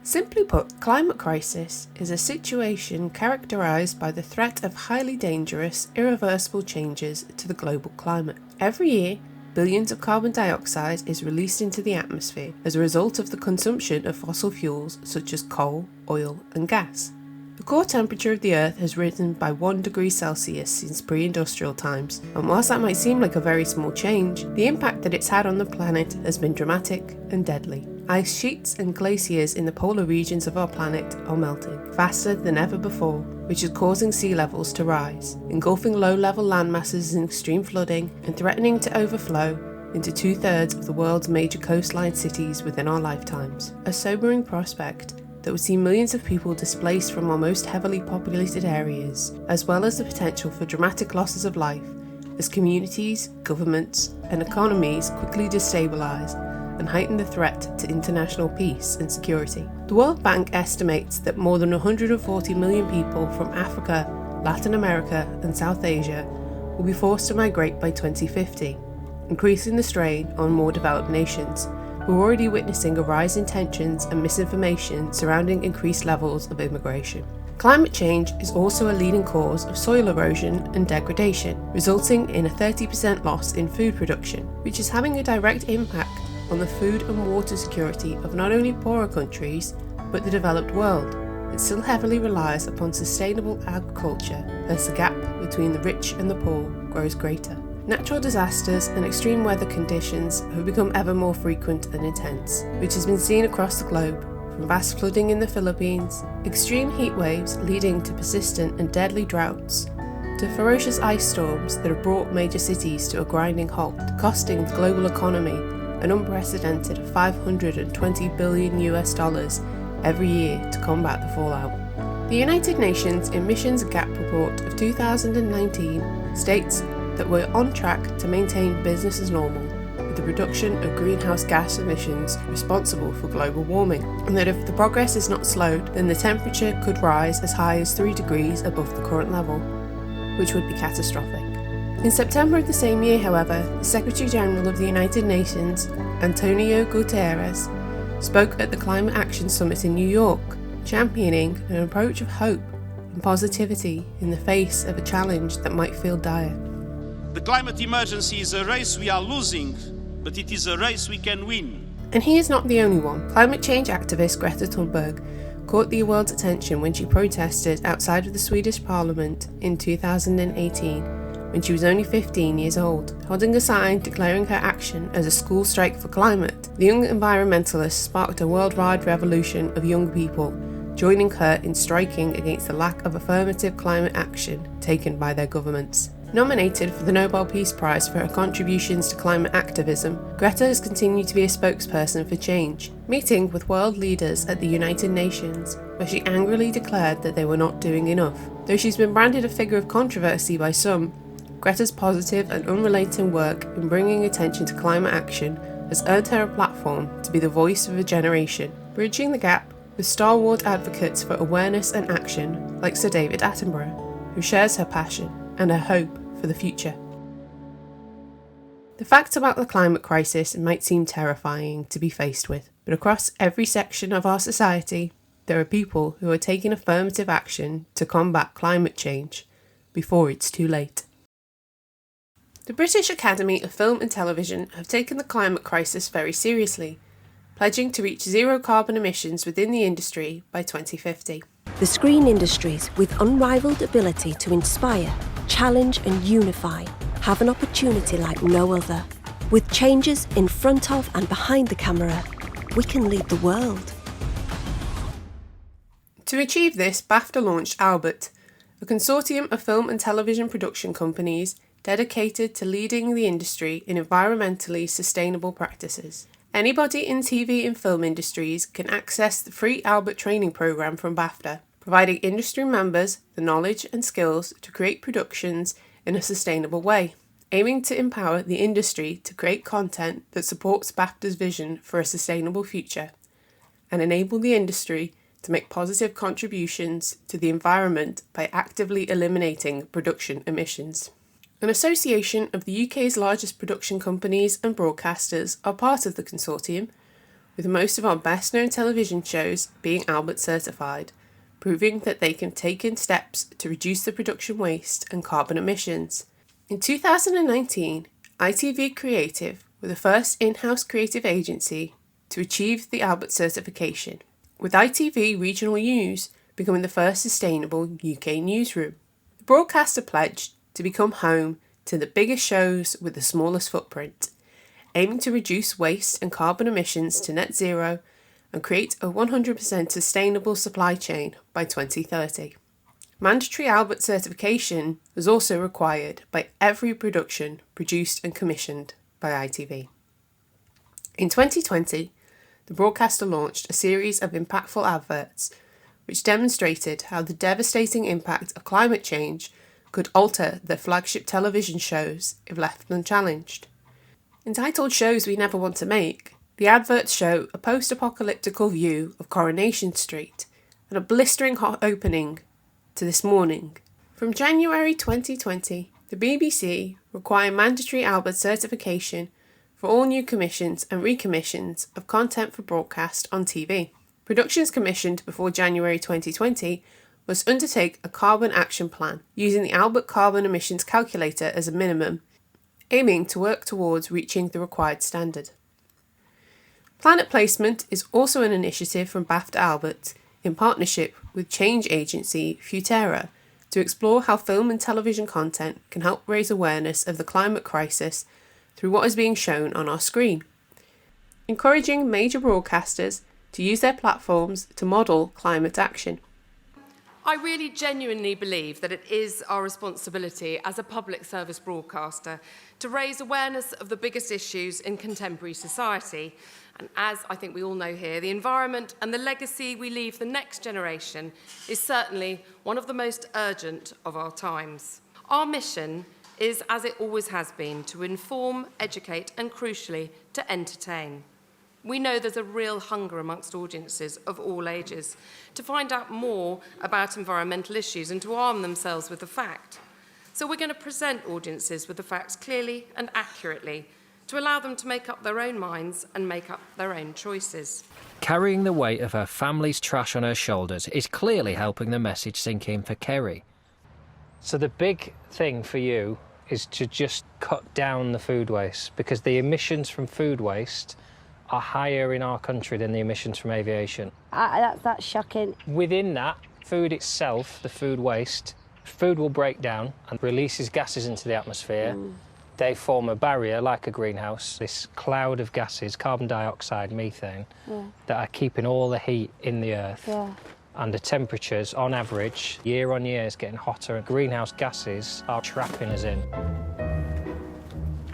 Simply put, climate crisis is a situation characterised by the threat of highly dangerous, irreversible changes to the global climate. Every year, billions of carbon dioxide is released into the atmosphere as a result of the consumption of fossil fuels such as coal, oil and gas. The core temperature of the Earth has risen by 1 degree Celsius since pre-industrial times, and whilst that might seem like a very small change, the impact that it's had on the planet has been dramatic and deadly. Ice sheets and glaciers in the polar regions of our planet are melting faster than ever before, which is causing sea levels to rise, engulfing low-level landmasses in extreme flooding and threatening to overflow into 2/3 of the world's major coastline cities within our lifetimes. A sobering prospect that would see millions of people displaced from our most heavily populated areas, as well as the potential for dramatic losses of life as communities, governments and economies quickly destabilise and heighten the threat to international peace and security. The World Bank estimates that more than 140 million people from Africa, Latin America and South Asia will be forced to migrate by 2050, increasing the strain on more developed nations. We're already witnessing a rise in tensions and misinformation surrounding increased levels of immigration. Climate change is also a leading cause of soil erosion and degradation, resulting in a 30% loss in food production, which is having a direct impact on the food and water security of not only poorer countries, but the developed world. It still heavily relies upon sustainable agriculture as the gap between the rich and the poor grows greater. Natural disasters and extreme weather conditions have become ever more frequent and intense, which has been seen across the globe, from vast flooding in the Philippines, extreme heat waves leading to persistent and deadly droughts, to ferocious ice storms that have brought major cities to a grinding halt, costing the global economy an unprecedented $520 billion every year to combat the fallout. The United Nations Emissions Gap Report of 2019 states that we're on track to maintain business as normal with the reduction of greenhouse gas emissions responsible for global warming, and that if the progress is not slowed, then the temperature could rise as high as 3 degrees above the current level, which would be catastrophic. In September of the same year, however, the Secretary General of the United Nations, Antonio Guterres, spoke at the Climate Action Summit in New York, championing an approach of hope and positivity in the face of a challenge that might feel dire. The climate emergency is a race we are losing, but it is a race we can win. And he is not the only one. Climate change activist Greta Thunberg caught the world's attention when she protested outside of the Swedish Parliament in 2018, when she was only 15 years old. Holding a sign declaring her action as a school strike for climate, the young environmentalist sparked a worldwide revolution of young people, joining her in striking against the lack of affirmative climate action taken by their governments. Nominated for the Nobel Peace Prize for her contributions to climate activism, Greta has continued to be a spokesperson for change, meeting with world leaders at the United Nations, where she angrily declared that they were not doing enough. Though she's been branded a figure of controversy by some, Greta's positive and unrelenting work in bringing attention to climate action has earned her a platform to be the voice of a generation, bridging the gap with stalwart advocates for awareness and action like Sir David Attenborough, who shares her passion and her hope for the future. The facts about the climate crisis might seem terrifying to be faced with, but across every section of our society, there are people who are taking affirmative action to combat climate change before it's too late. The British Academy of Film and Television have taken the climate crisis very seriously, pledging to reach zero carbon emissions within the industry by 2050. The screen industries, with unrivaled ability to inspire, challenge and unify, have an opportunity like no other. With changes in front of and behind the camera, we can lead the world. To achieve this, BAFTA launched Albert, a consortium of film and television production companies dedicated to leading the industry in environmentally sustainable practices. Anybody in TV and film industries can access the free Albert training program from BAFTA, providing industry members the knowledge and skills to create productions in a sustainable way, aiming to empower the industry to create content that supports BAFTA's vision for a sustainable future, and enable the industry to make positive contributions to the environment by actively eliminating production emissions. An association of the UK's largest production companies and broadcasters are part of the consortium, with most of our best-known television shows being Albert certified, proving that they can take in steps to reduce the production waste and carbon emissions. In 2019, ITV Creative were the first in-house creative agency to achieve the Albert certification, with ITV Regional News becoming the first sustainable UK newsroom. The broadcaster pledged to become home to the biggest shows with the smallest footprint, aiming to reduce waste and carbon emissions to net zero and create a 100% sustainable supply chain by 2030. Mandatory Albert certification was also required by every production produced and commissioned by ITV. In 2020, the broadcaster launched a series of impactful adverts which demonstrated how the devastating impact of climate change could alter their flagship television shows if left unchallenged. Entitled Shows We Never Want to Make, the adverts show a post-apocalyptical view of Coronation Street and a blistering hot opening to This Morning. From January 2020, the BBC require mandatory Albert certification for all new commissions and recommissions of content for broadcast on TV. Productions commissioned before January 2020 must undertake a carbon action plan using the Albert Carbon Emissions Calculator as a minimum, aiming to work towards reaching the required standard. Planet Placement is also an initiative from BAFTA Albert in partnership with change agency Futera to explore how film and television content can help raise awareness of the climate crisis through what is being shown on our screen, encouraging major broadcasters to use their platforms to model climate action. I really genuinely believe that it is our responsibility as a public service broadcaster to raise awareness of the biggest issues in contemporary society. And as I think we all know here, the environment and the legacy we leave the next generation is certainly one of the most urgent of our times. Our mission is, as it always has been, to inform, educate and, crucially, to entertain. We know there's a real hunger amongst audiences of all ages to find out more about environmental issues and to arm themselves with the fact. So we're going to present audiences with the facts clearly and accurately to allow them to make up their own minds and make up their own choices. Carrying the weight of her family's trash on her shoulders is clearly helping the message sink in for Kerry. So the big thing for you is to just cut down the food waste, because the emissions from food waste are higher in our country than the emissions from aviation. That's shocking. Within that, food itself, the food waste, food will break down and releases gases into the atmosphere. They form a barrier like a greenhouse, this cloud of gases, carbon dioxide, methane, that are keeping all the heat in the earth. And the temperatures, on average, year on year, is getting hotter, and greenhouse gases are trapping us in.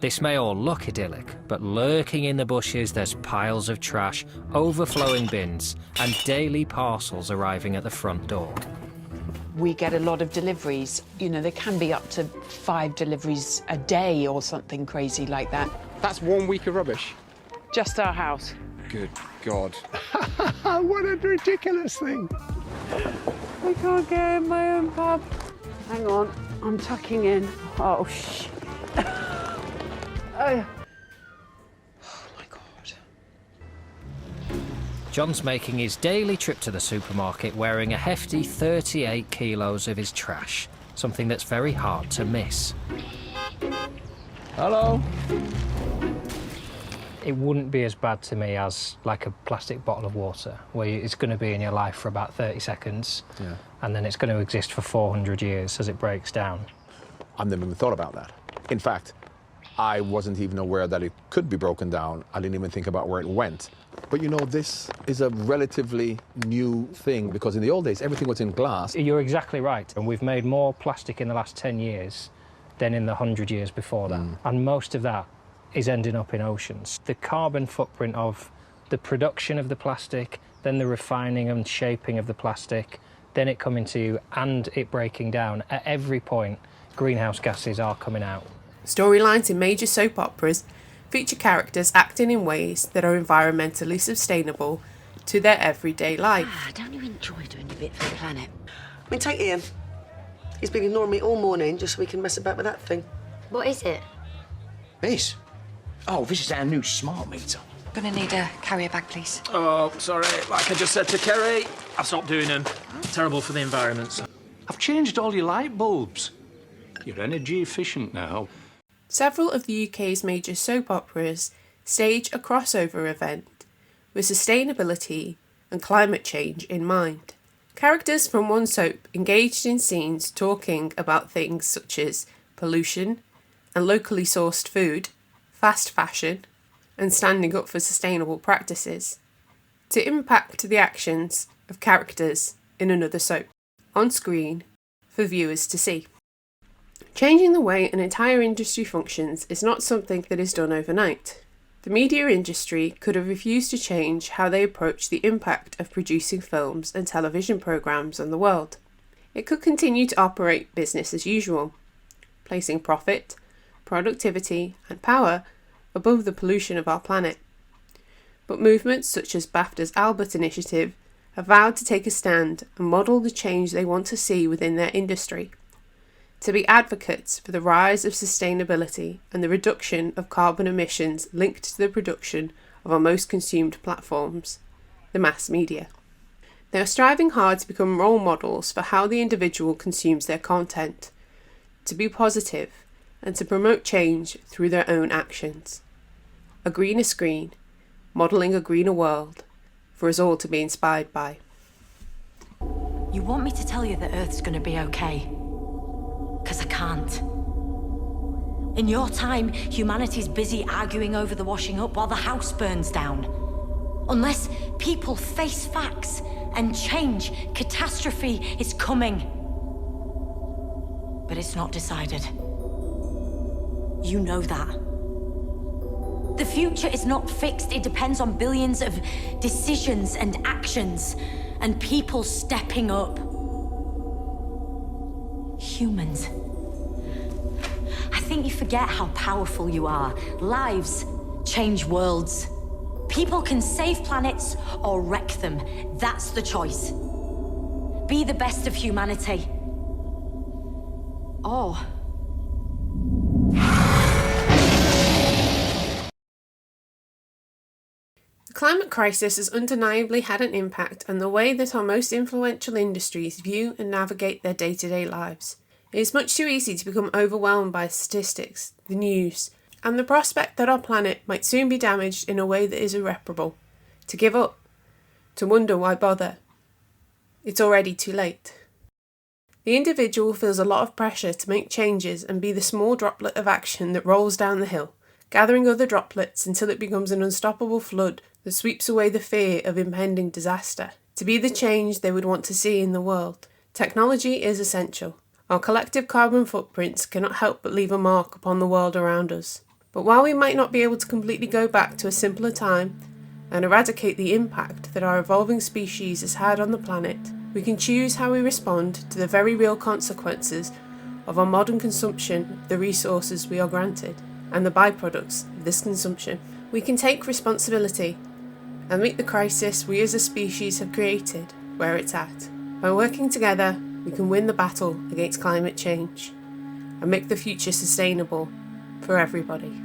This may all look idyllic, but lurking in the bushes there's piles of trash, overflowing bins and daily parcels arriving at the front door. We get a lot of deliveries. You know, there can be up to 5 deliveries a day or something crazy like that. That's 1 week of rubbish. Just our house. Good God. What a ridiculous thing. I can't get in my own pub. Hang on, I'm tucking in. Oh, shit. Oh. My God. John's making his daily trip to the supermarket wearing a hefty 38 kilos of his trash, something that's very hard to miss. Hello. It wouldn't be as bad to me as like a plastic bottle of water, where it's going to be in your life for about 30 seconds, and then it's going to exist for 400 years as it breaks down. I've never even thought about that. In fact, I wasn't even aware that it could be broken down. I didn't even think about where it went. But you know, this is a relatively new thing, because in the old days, everything was in glass. You're exactly right. And we've made more plastic in the last 10 years than in the 100 years before that. And most of that is ending up in oceans. The carbon footprint of the production of the plastic, then the refining and shaping of the plastic, then it coming to you and it breaking down, at every point, greenhouse gases are coming out. Storylines in major soap operas feature characters acting in ways that are environmentally sustainable to their everyday life. Don't you enjoy doing a bit for the planet? I mean, take Ian. He's been ignoring me all morning just so we can mess about with that thing. What is it? This? Oh, this is our new smart meter. Gonna need a carrier bag, please. Oh, sorry. Like I just said to Kerry, I've stopped doing them. Terrible for the environment. I've changed all your light bulbs. You're energy efficient now. Several of the UK's major soap operas stage a crossover event with sustainability and climate change in mind. Characters from one soap engaged in scenes talking about things such as pollution and locally sourced food, fast fashion, and standing up for sustainable practices, to impact the actions of characters in another soap, on screen, for viewers to see. Changing the way an entire industry functions is not something that is done overnight. The media industry could have refused to change how they approach the impact of producing films and television programmes on the world. It could continue to operate business as usual, placing profit, productivity and power above the pollution of our planet. But movements such as BAFTA's Albert Initiative have vowed to take a stand and model the change they want to see within their industry, to be advocates for the rise of sustainability and the reduction of carbon emissions linked to the production of our most consumed platforms, the mass media. They are striving hard to become role models for how the individual consumes their content, to be positive and to promote change through their own actions. A greener screen, modelling a greener world, for us all to be inspired by. You want me to tell you that Earth's gonna be okay? 'Cause I can't. In your time, humanity's busy arguing over the washing up while the house burns down. Unless people face facts and change, catastrophe is coming. But it's not decided. You know that. The future is not fixed. It depends on billions of decisions and actions, and people stepping up. Humans. I think you forget how powerful you are. Lives change worlds. People can save planets or wreck them. That's the choice. Be the best of humanity. Or... The climate crisis has undeniably had an impact on the way that our most influential industries view and navigate their day-to-day lives. It is much too easy to become overwhelmed by statistics, the news, and the prospect that our planet might soon be damaged in a way that is irreparable, to give up, to wonder why bother. It's already too late. The individual feels a lot of pressure to make changes and be the small droplet of action that rolls down the hill, gathering other droplets until it becomes an unstoppable flood that sweeps away the fear of impending disaster, to be the change they would want to see in the world. Technology is essential. Our collective carbon footprints cannot help but leave a mark upon the world around us. But while we might not be able to completely go back to a simpler time and eradicate the impact that our evolving species has had on the planet, we can choose how we respond to the very real consequences of our modern consumption of the resources we are granted and the byproducts of this consumption. We can take responsibility and meet the crisis we as a species have created where it's at. By working together, we can win the battle against climate change and make the future sustainable for everybody.